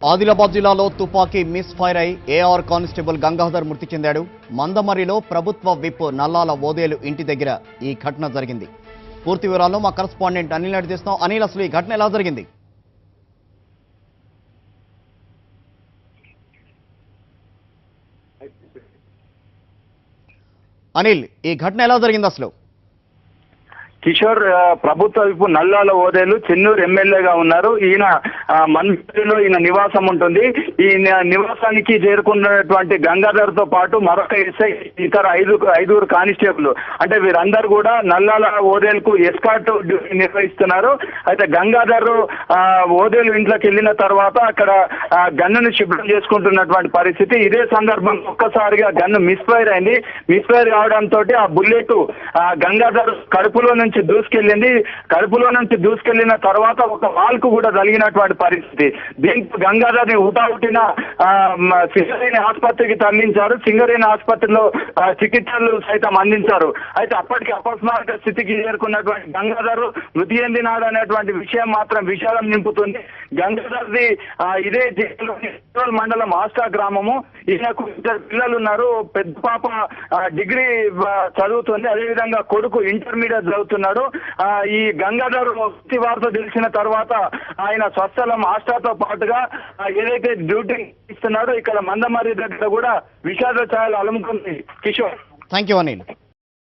ఆదిలాబాద్ జిల్లాలో తుపాకీ miss fire అయి ఏఆర్ కానిస్టేబుల్ గంగాధర్ మృతి చెందాడు. మందమర్రిలో ప్రభుత్వ విప్ నల్లాల ఓదేలు ఇంటి దగ్గర ఈ ఘటన జరిగింది. పూర్తి వివరాలను మా కరెస్పాండెంట్ అనిల్ నడిపిస్తున్నాం. అనిల్, అసలు ఈ ఘటన ఎలా జరిగింది? అనిల్, ఈ ఘటన ఎలా జరిగింది అసలు? కిషోర్, ప్రభుత్వ వైపు నల్లాల ఓదేలు చెన్నూరు ఎమ్మెల్యేగా ఉన్నారు. ఈయన మంత్రిలో ఈయన నివాసం ఉంటుంది. ఈ నివాసానికి చేరుకున్నటువంటి గంగాధర్ తో పాటు మరొక ఎస్ఐ, ఇతర ఐదుగురు కానిస్టేబుల్, అంటే వీరందరూ కూడా నల్లాల ఓదేలుకు ఎస్కార్ట్ డ్యూటీ నిర్వహిస్తున్నారు. అయితే గంగాధర్ ఓదేలు ఇంట్లోకి వెళ్ళిన తర్వాత అక్కడ గన్నును శుభ్రం చేసుకుంటున్నటువంటి పరిస్థితి. ఇదే సందర్భంగా ఒక్కసారిగా గన్ను మిస్ఫైర్ అయింది. మిస్ఫైర్ కావడంతో ఆ బుల్లెట్ గంగాధర్ కడుపులో నుంచి దూసుకెళ్ళింది. కడుపులో నుంచి దూసుకెళ్లిన తర్వాత ఒక వాల్ కు కూడా జరిగినటువంటి పరిస్థితి. దీంతో గంగాధర్ ని హుటాహుటిన సింగరేణి ఆసుపత్రికి తరలించారు. సింగరేణి ఆసుపత్రిలో చికిత్సలు సైతం అందించారు. అయితే అప్పటికి అపస్మారక స్థితికి చేరుకున్నటువంటి గంగాధర్ మృతి చెందినాడు అనేటువంటి విషయం మాత్రం విషాదం నింపుతుంది. గంగాధర్ ది ఇదే జిల్లాలోని మండలం ఆస్టా గ్రామము. ఈయనకు ఇద్దరు పిల్లలు ఉన్నారు. పెద్ద పాప డిగ్రీ చదువుతుంది, అదేవిధంగా కొడుకు ఇంటర్మీడియట్ చదువుతున్నాడు. ఈ గంగాధర్ మృతి వార్త తెలిసిన తర్వాత ఆయన స్వస్థలం ఆస్టాతో పాటుగా ఏదైతే డ్యూటీ ఇస్తున్నాడో ఇక్కడ మందమర్రి దగ్గర కూడా విషాద ఛాయలు అలుముకుంది. Kishore, thank you Anil.